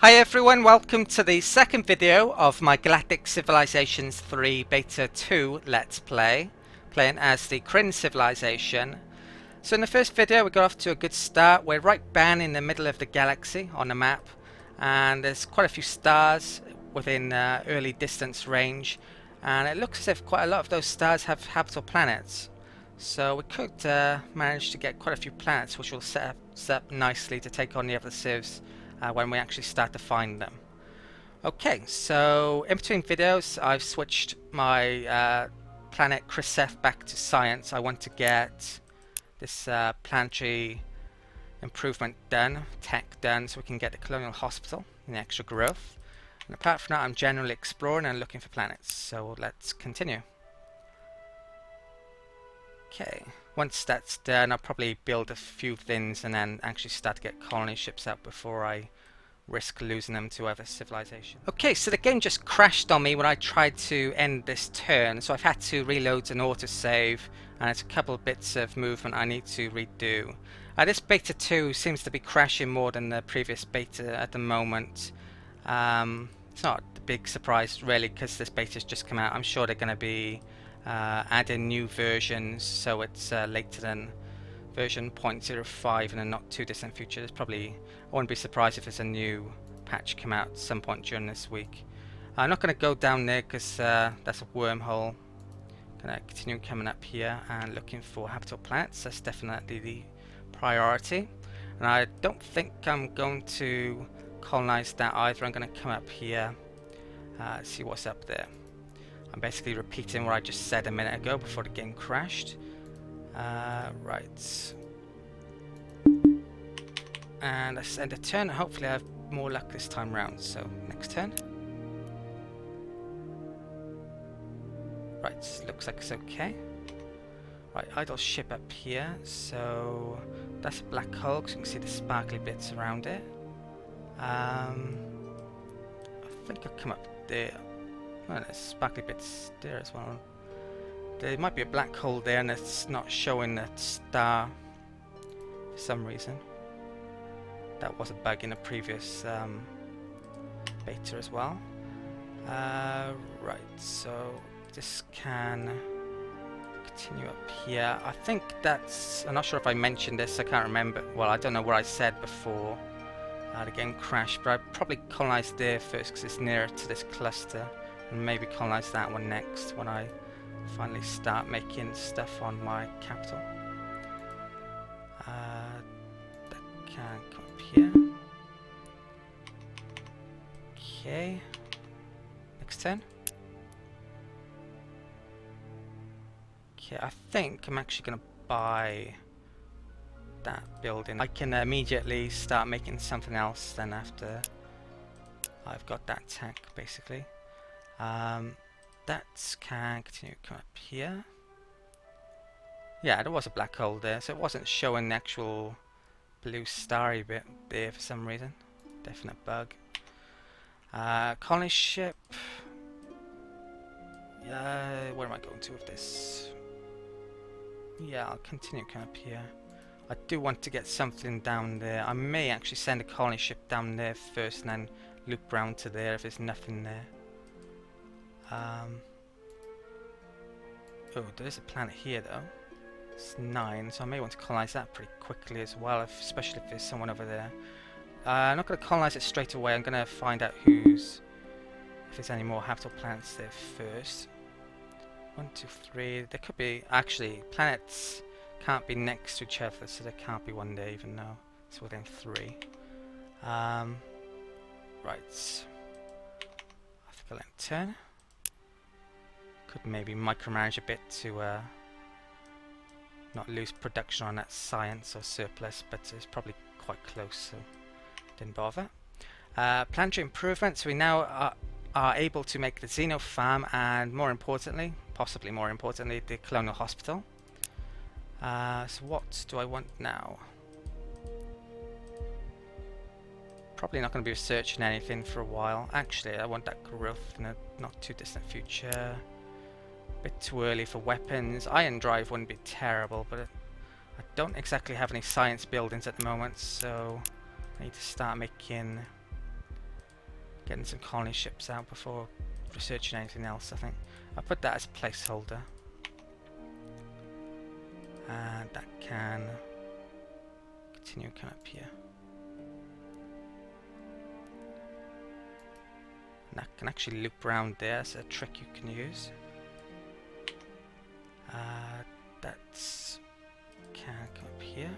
Hi everyone, welcome to the second video of my Galactic Civilizations 3 Beta 2 Let's Play, playing as the Krynn civilization. So in the first video we got off to a good start. We're right bang in the middle of the galaxy on the map, and there's quite a few stars within early distance range, and it looks as if quite a lot of those stars have habitable planets. So we could manage to get quite a few planets which will set up nicely to take on the other civs when we actually start to find them. Okay, so in between videos I've switched my planet Krysn back to science. I want to get this planetary improvement done, tech done, so we can get the colonial hospital and the extra growth. And apart from that, I'm generally exploring and looking for planets, so let's continue. Okay, once that's done I'll probably build a few things and then actually start to get colony ships out before I risk losing them to other civilizations. Okay, so the game just crashed on me when I tried to end this turn, so I've had to reload and autosave, and it's a couple of bits of movement I need to redo. This beta 2 seems to be crashing more than the previous beta at the moment. It's not a big surprise really, because this beta's just come out. I'm sure they're going to be adding new versions, so it's later than version 0.05 in a not too distant future. There's probably, I wouldn't be surprised if there's a new patch come out at some point during this week. I'm not going to go down there because that's a wormhole. Going to continue coming up here and looking for habitable planets. That's definitely the priority. And I don't think I'm going to colonize that either. I'm going to come up here, see what's up there. I'm basically repeating what I just said a minute ago before the game crashed. Right. And let's end a turn. Hopefully I have more luck this time round. So, next turn. Right, looks like it's okay. Right, idle ship up here. So, that's a black hole, because you can see the sparkly bits around it. I think I'll come up there. Oh, there's sparkly bits there as well. There might be a black hole there and it's not showing that star for some reason. That was a bug in a previous beta as well. Right, so this can continue up here. I think that's, I'm not sure if I mentioned this, I can't remember. Well, I don't know what I said before the game crashed, but I'd probably colonize there first because it's nearer to this cluster, and maybe colonize that one next when I finally start making stuff on my capital. That can come up here. Okay. Next turn. Okay, I think I'm actually going to buy that building. I can immediately start making something else then after I've got that tech, basically. That can continue to come up here. Yeah, there was a black hole there, so it wasn't showing the actual blue starry bit there for some reason. Definite bug. Colony ship. Where am I going to with this? Yeah, I'll continue to come up here. I do want to get something down there. I may actually send a colony ship down there first and then loop round to there if there's nothing there. Oh, there is a planet here though. It's 9, so I may want to colonize that pretty quickly as well, especially if there's someone over there. I'm not going to colonize it straight away. I'm going to find out if there's any more habitable planets there first. 1, 2, 3. There could be, actually, planets can't be next to each other, so there can't be one there even though it's within 3. Right. I think I'll end turn. Could maybe micromanage a bit to not lose production on that science or surplus, but it's probably quite close, so didn't bother. Planetary improvements. We now are able to make the Xeno farm and, more importantly, possibly more importantly, the colonial hospital. So what do I want now? Probably not going to be researching anything for a while. Actually, I want that growth in a not too distant future. Bit too early for weapons. Iron drive wouldn't be terrible, but I don't exactly have any science buildings at the moment, so I need to start making getting some colony ships out before researching anything else, I think. I'll put that as a placeholder. And that can continue coming up here. And that can actually loop around there, it's a trick you can use. That's can come up here.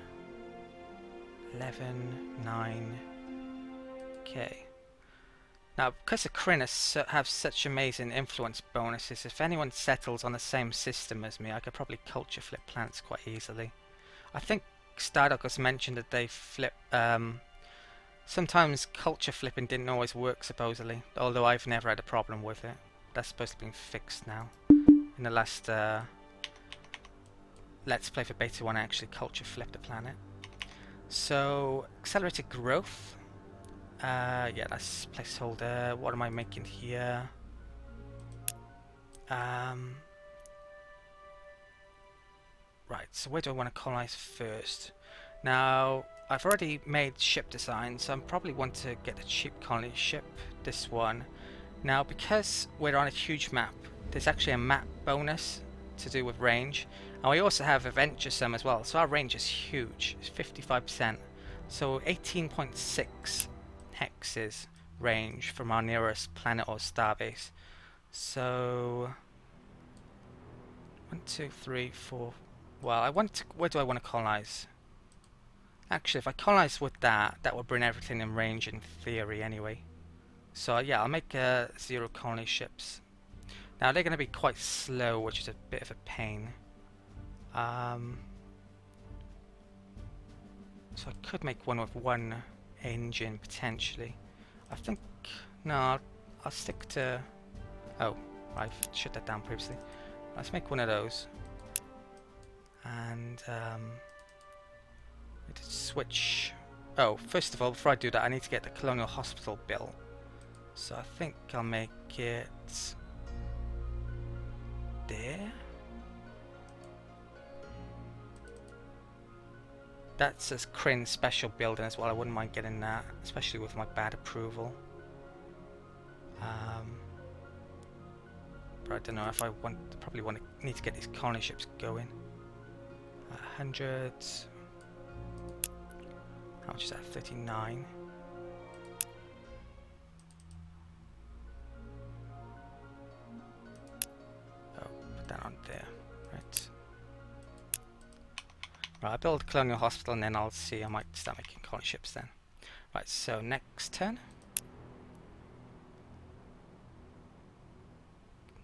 11, 9, okay. Now, because the Krynn have such amazing influence bonuses, if anyone settles on the same system as me, I could probably culture flip planets quite easily. I think Stardock has mentioned that they flip. Sometimes culture flipping didn't always work, supposedly, although I've never had a problem with it. That's supposed to be fixed now. In the last Let's Play for Beta 1, I actually culture flipped a planet. So, accelerated growth. Yeah, that's placeholder. What am I making here? Right, so where do I want to colonize first? Now, I've already made ship design, so I probably want to get the cheap colony ship, this one. Now, because we're on a huge map, there's actually a map bonus to do with range. And we also have adventuresome as well, so our range is huge. It's 55%. So 18.6 hexes range from our nearest planet or starbase. So 1, 2, 3, 4. Well, I want to. Where do I want to colonize? Actually, if I colonize with that, that will bring everything in range in theory anyway. So yeah, I'll make 0 colony ships. Now they're going to be quite slow, which is a bit of a pain. So I could make one with 1 engine potentially. I think no, I'll stick to. Oh, I've shut that down previously. Let's make one of those. And switch. Oh, first of all, before I do that, I need to get the Colonial Hospital built. So I think I'll make it there. That's a Krynn special building as well. I wouldn't mind getting that, especially with my bad approval. But I don't know if I want. Probably need to get these colony ships going. 100. How much is that? 39. Oh, put that on there. Right. Right, I'll build a colonial hospital and then I'll see. I might start making colony ships then. Right, so next turn.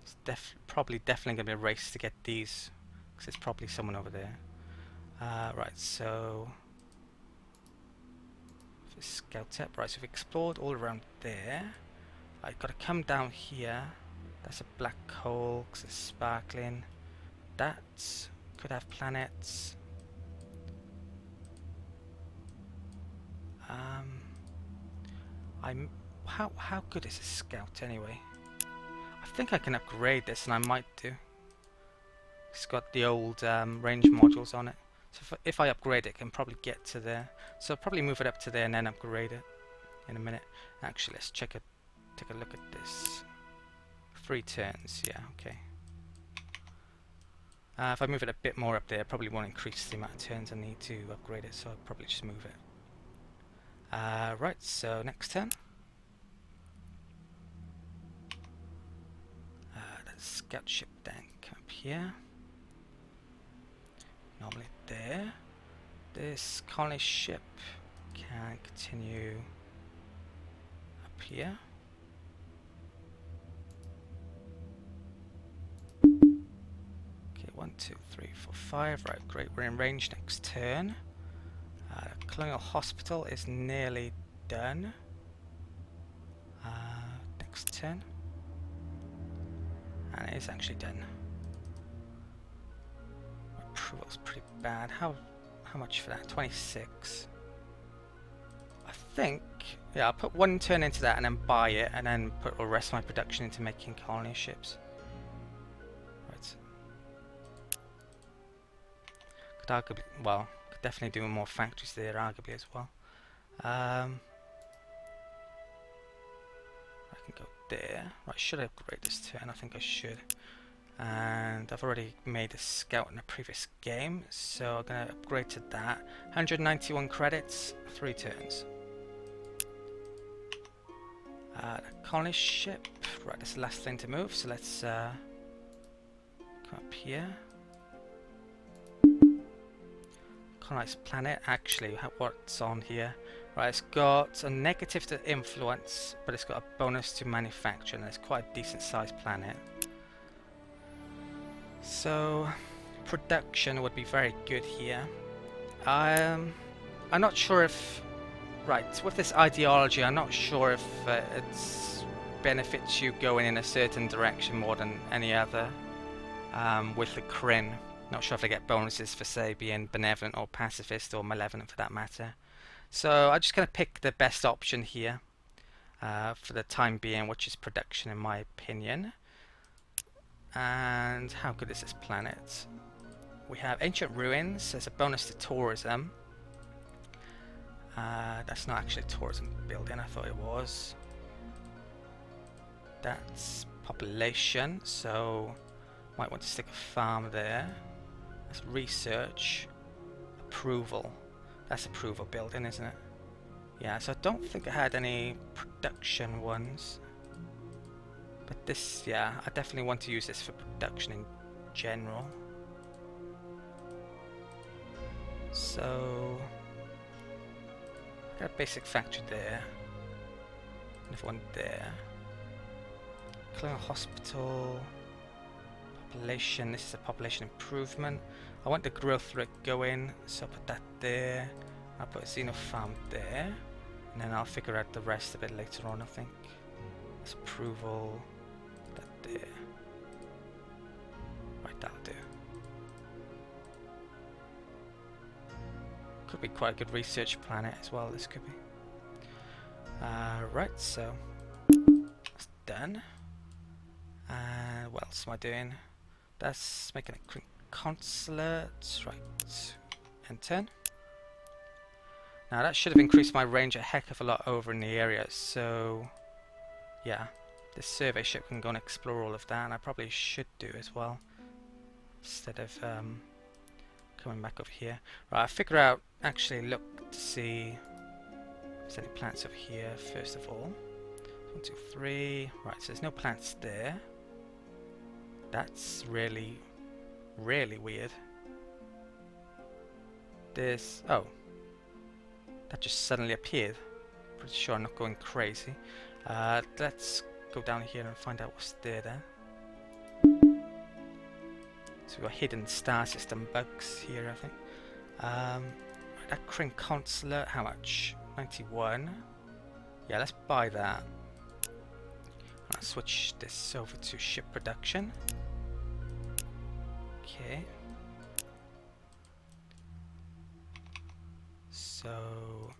It's definitely going to be a race to get these, because there's probably someone over there. Right, so scout up. Right, so we've explored all around there. I've got to come down here. That's a black hole because it's sparkling. That could have planets. How good is a scout anyway? I think I can upgrade this, and I might do. It's got the old range modules on it. So if I upgrade it, I can probably get to there. So I'll probably move it up to there and then upgrade it in a minute. Actually, let's take a look at this. 3 turns, yeah, okay. If I move it a bit more up there, I probably won't increase the amount of turns I need to upgrade it, so I'll probably just move it. Right, so next turn. That scout ship then come up here. Normally there. This colony ship can continue up here. Okay, 1, 2, 3, 4, 5. Right, great. We're in range next turn. Colonial Hospital is nearly done. Next turn. And it is actually done. Approval's pretty bad. How much for that? 26. I think, yeah, I'll put 1 turn into that and then buy it, and then put the rest of my production into making colony ships. Right. Could arguably, well, could definitely do more factories there, arguably as well. can go there. Right, should I upgrade this turn? I think I should. And I've already made a scout in a previous game, so I'm going to upgrade to that. 191 credits, 3 turns. The colony ship. Right, that's the last thing to move, so let's come up here. Colonize planet. Actually, what's on here? Right, it's got a negative to influence, but it's got a bonus to manufacture, and it's quite a decent sized planet. So, production would be very good here. I'm not sure if... Right, with this ideology, I'm not sure if it benefits you going in a certain direction more than any other. With the Krynn, not sure if they get bonuses for, say, being benevolent or pacifist or malevolent for that matter. So I'm just going to pick the best option here for the time being, which is production in my opinion. And how good is this planet? We have ancient ruins. There's a bonus to tourism. That's not actually a tourism building, I thought it was. That's population, so might want to stick a farm there. That's research. Approval. That's approval building, isn't it? Yeah, so I don't think I had any production ones. But this, yeah, I definitely want to use this for production in general. So, got a basic factory there. Another one there. Clean hospital. Population, this is a population improvement. I want the growth rate going, so I'll put that there. I'll put a Xeno farm there. And then I'll figure out the rest of it later on, I think. That's approval. That there. Right, that'll do. Could be quite a good research planet as well, this could be. Right, so that's done. What else am I doing? That's making a Krynn consulate. Right, and 10. Now that should have increased my range a heck of a lot over in the area, so yeah, this survey ship can go and explore all of that, and I probably should do as well, instead of coming back over here. Right, I figure out, actually look to see if there's any plants over here first of all. 1, 2, 3. Right, so there's no plants there. That's really, really weird. There's... oh. That just suddenly appeared. Pretty sure I'm not going crazy. Let's go down here and find out what's there then. So we've got hidden star system bugs here, I think. That Krynn consulate, how much? 91. Yeah, let's buy that. I'll switch this over to ship production. Okay. So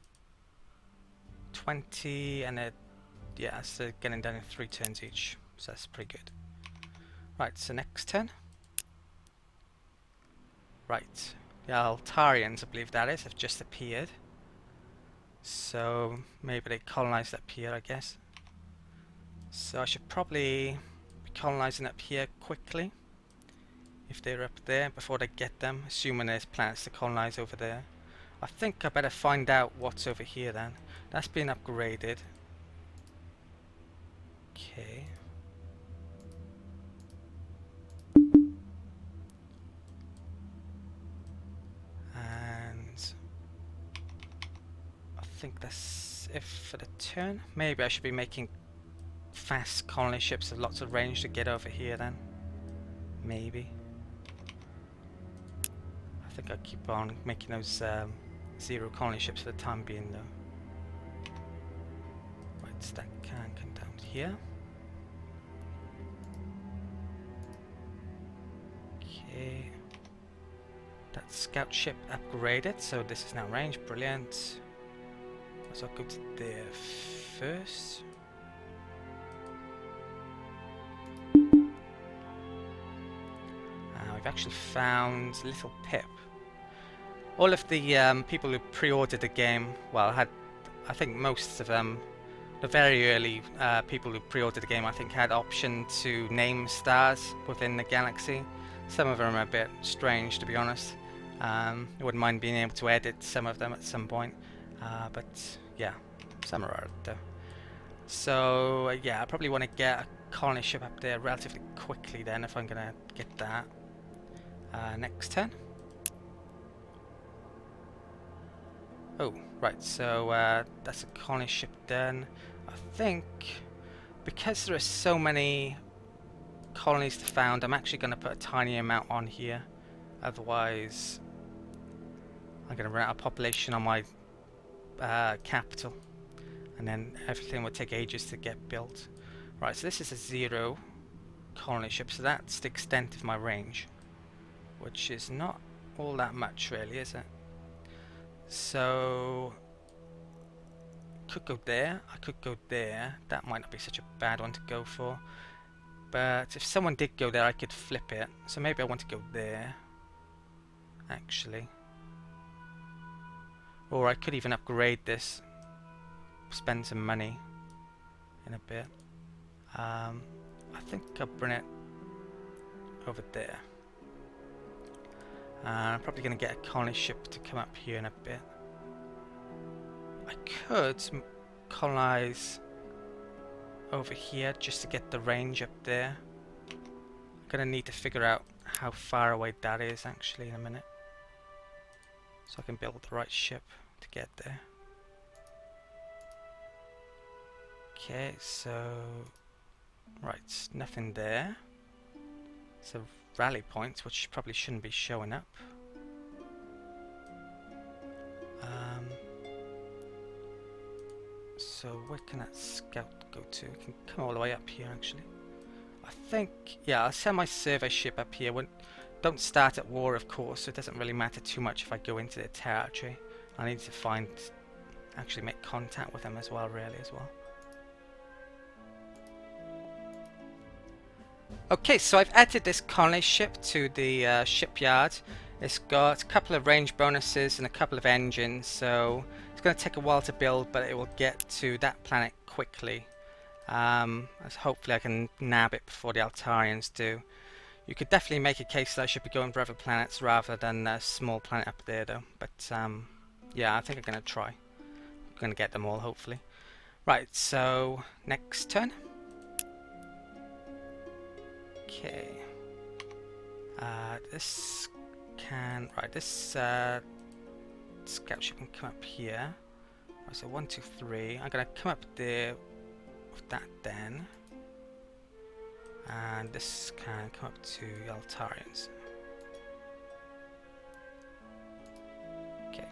20 and it, yeah, so getting done in 3 turns each, so that's pretty good. Right, so next turn. Right, the Altarians, I believe that is, have just appeared. So maybe they colonized up here, I guess. So I should probably be colonizing up here quickly, if they're up there, before they get them, assuming there's planets to colonize over there. I think I better find out what's over here then. That's been upgraded. Okay. And I think that's it for the turn. Maybe I should be making fast colony ships with lots of range to get over here then. Maybe. I think I'll keep on making those 0 colony ships for the time being though. Right, so that can come down here. Okay. That scout ship upgraded, so this is now range, brilliant. So I'll go to there first. We've actually found Little Pip. All of the people who pre-ordered the game, well, I think most of them the very early people who pre-ordered the game, I think, had option to name stars within the galaxy. Some of them are a bit strange, to be honest. I wouldn't mind being able to edit some of them at some point, but yeah, some are alright though. So yeah, I probably want to get a colony ship up there relatively quickly then, if I'm gonna get that. Next turn. Oh, right, so that's a colony ship done. I think because there are so many colonies to found, I'm actually going to put a tiny amount on here. Otherwise, I'm going to run out of population on my capital. And then everything will take ages to get built. Right, so this is a 0 colony ship, so that's the extent of my range. Which is not all that much really, is it? So could go there, I could go there. That might not be such a bad one to go for. But if someone did go there, I could flip it. So maybe I want to go there, actually. Or I could even upgrade this, spend some money in a bit. I think I'll bring it over there. I'm probably going to get a colony ship to come up here in a bit. I could colonize over here just to get the range up there. I'm going to need to figure out how far away that is actually in a minute, so I can build the right ship to get there. Okay, so right, nothing there. So rally points, which probably shouldn't be showing up. So where can that scout go to? It can come all the way up here actually. I think, yeah, I'll send my survey ship up here. Don't start at war, of course, so it doesn't really matter too much if I go into their territory. I need to actually make contact with them as well, really, as well. Okay, so I've added this colony ship to the shipyard. It's got a couple of range bonuses and a couple of engines, so it's going to take a while to build, but it will get to that planet quickly. Hopefully I can nab it before the Altarians do. You could definitely make a case that I should be going for other planets rather than a small planet up there though, but yeah, I think I'm going to try. I'm going to get them all, hopefully. Right, so next turn. Okay. This scout ship can come up here. Right, so 1, 2, 3. I'm gonna come up there with that then, and this can come up to the Altarians. Okay.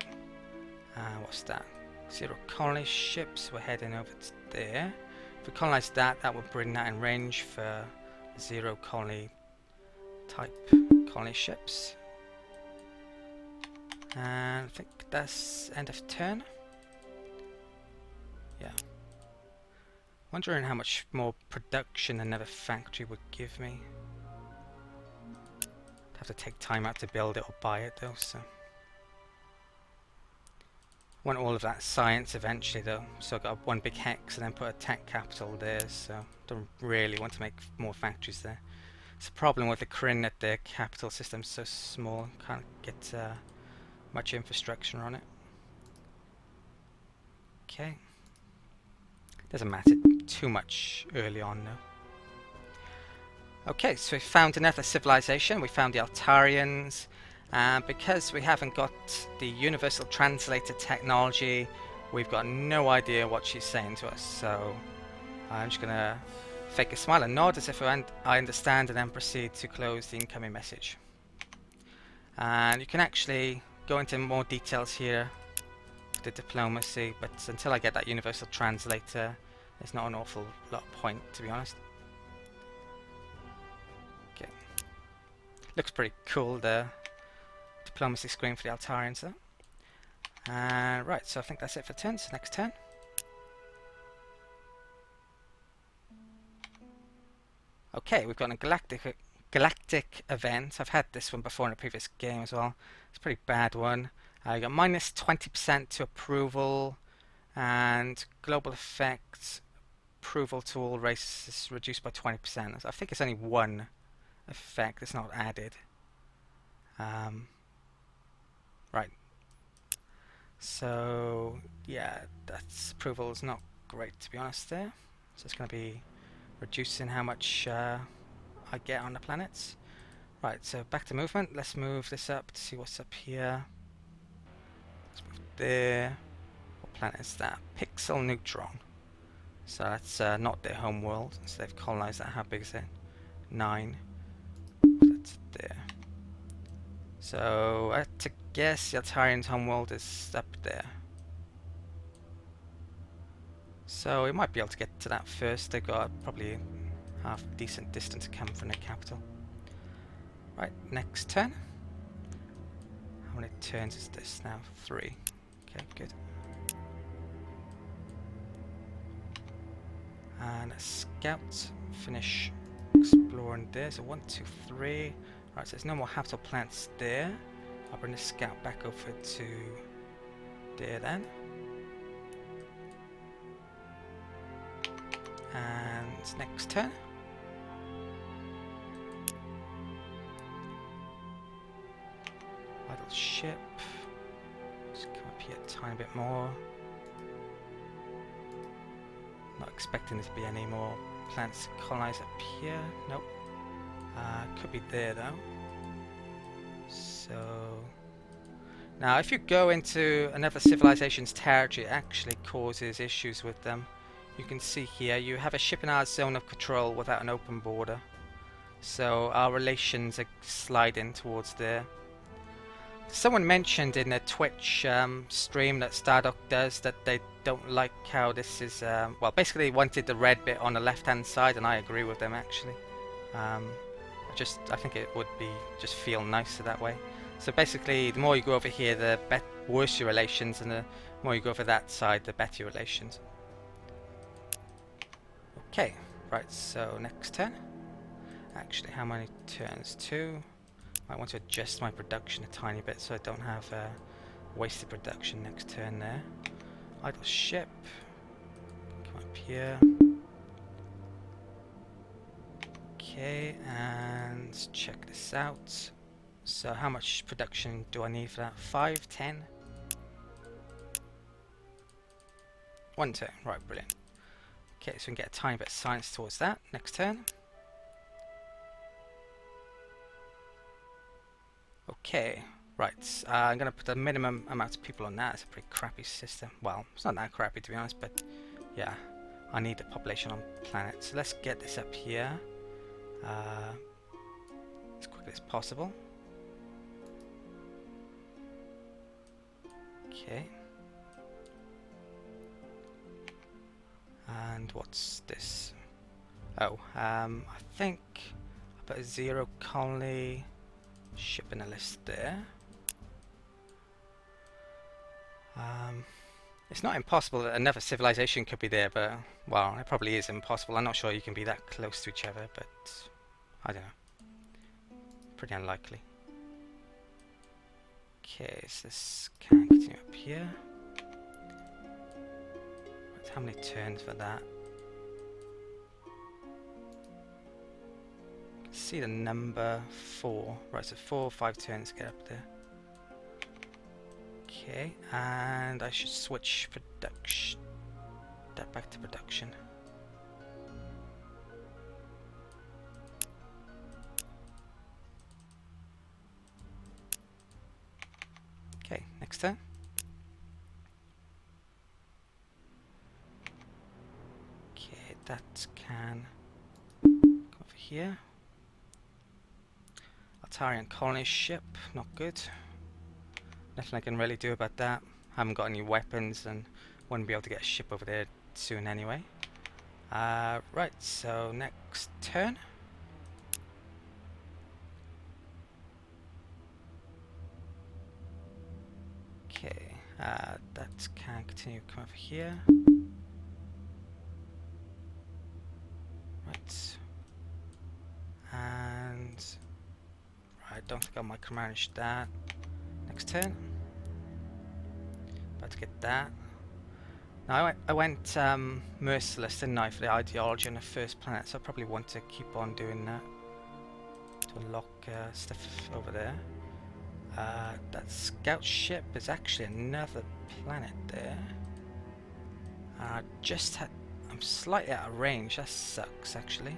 What's that? 0 colony ships. We're heading over to there. If we colonize that, that would bring that in range for 0 colony type colony ships. And I think that's end of turn. Yeah. Wondering how much more production another factory would give me. I'd have to take time out to build it or buy it though, so. Want all of that science eventually though, so I've got one big hex and then put a tech capital there, so don't really want to make more factories there. It's a problem with the Krynn that their capital system's so small, can't get much infrastructure on it. Okay. Doesn't matter too much early on though. Okay, so we found another civilization. We found the Altarians. Because we haven't got the universal translator technology, we've got no idea what she's saying to us. So I'm just gonna fake a smile and nod as if I understand, and then proceed to close the incoming message. And you can actually go into more details here, the diplomacy, but until I get that universal translator, there's not an awful lot of point, to be honest. Okay, looks pretty cool, the diplomacy screen for the Altarians though. Right, so I think that's it for turns. Next turn. Okay, we've got a galactic event. I've had this one before in a previous game as well. It's a pretty bad one. You got minus 20% to approval, And global effect, approval to all races is reduced by 20%. I think it's only one effect, it's not added. Right. So yeah, that's approval is not great to be honest there. So it's going to be reducing how much I get on the planets. Right, so back to movement. Let's move this up to see what's up here. Let's move there. What planet is that? Pixel Neutron. So that's not their home world. So they've colonized that. How big is it? 9. That's there. So I have to guess Yatarian's homeworld is up there. So we might be able to get to that first. They've got probably half decent distance to come from the capital. Right, next turn. How many turns is this now? 3. Okay, good. And a scout. Finish exploring there. So 1, 2, 3. Right, so there's no more habitable plants there. I'll bring the scout back over to there then. And next turn. Idle ship. Just come up here a tiny bit more. Not expecting there to be any more plants to colonize up here. Nope. Could be there though. So now if you go into another civilization's territory, it actually causes issues with them. You can see here you have a ship in our zone of control without an open border. So our relations are sliding towards there. Someone mentioned in a Twitch stream that Stardock does that they don't like how this is, well basically they wanted the red bit on the left hand side, and I agree with them actually. I think it would be just feel nicer that way. So basically the more you go over here the worse your relations, and the more you go over that side the better your relations. Okay, right, so next turn. Actually, how many turns? 2. I want to adjust my production a tiny bit so I don't have wasted production next turn there. Idle ship. Come up here. Okay, and check this out. So how much production do I need for that? 5, 10? 1 turn, right, brilliant. Okay, so we can get a tiny bit of science towards that next turn. Okay, right, I'm going to put a minimum amount of people on that. It's a pretty crappy system. Well, it's not that crappy to be honest, but yeah, I need the population on planet. So let's get this up here as quickly as possible. Okay. And what's this? Oh, I think I put a 0 colony ship in a list there. It's not impossible that another civilization could be there, but well, it probably is impossible. I'm not sure you can be that close to each other, but I don't know. Pretty unlikely. Okay, so this can continue up here. Right, how many turns for that? You can see the number 4. Right, so 4 or 5 turns to get up there. Okay, and I should switch production. That back to production. Okay, next turn. Okay, that can come over here. Altarian colony ship, not good. Nothing I can really do about that. Haven't got any weapons and won't be able to get a ship over there soon anyway. Right, so next turn. Okay, that can continue to come over here. Right. And I don't think I micromanage that. Next turn. About to get that. Now I went merciless, didn't I, for the ideology on the first planet, so I probably want to keep on doing that to unlock stuff over there. That scout ship is actually another planet there. I'm slightly out of range. That sucks, actually.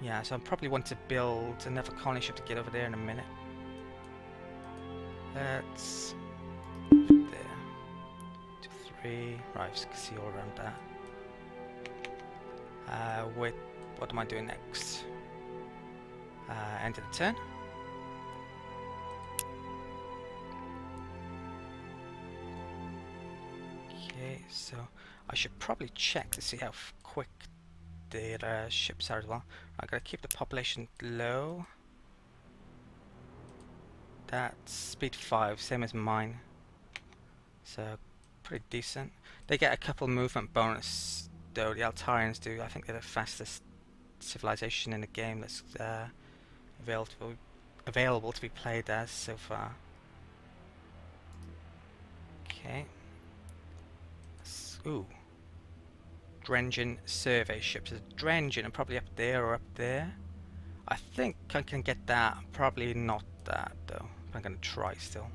Yeah, so I probably want to build another colony ship to get over there in a minute. That's there. 2, 3. Right, I can see all around that. What am I doing next? End of the turn. Okay, so I should probably check to see how quick their ships are as well. I gotta keep the population low. That's speed 5, same as mine. So pretty decent. They get a couple movement bonus though, the Altarians do. I think they're the fastest civilization in the game that's available to be played as so far. Okay. Ooh. Drengen survey ships. Drengen are probably up there or up there. I think I can get that. Probably not that though. I'm gonna try still.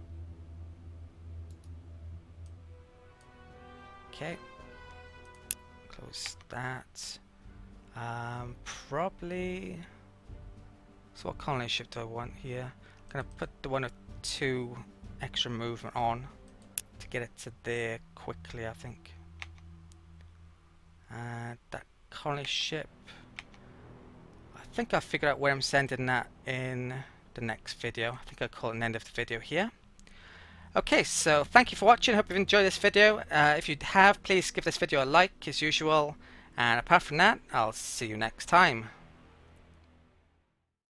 Okay. Close that. Probably. So what colony ship do I want here? I'm gonna put the 1 or 2 extra movement on to get it to there quickly, I think. That colony ship. I think I figured out where I'm sending that in the next video. I think I'll call it an end of the video here. Okay, so thank you for watching. Hope you've enjoyed this video. If you have, please give this video a like as usual. And apart from that, I'll see you next time.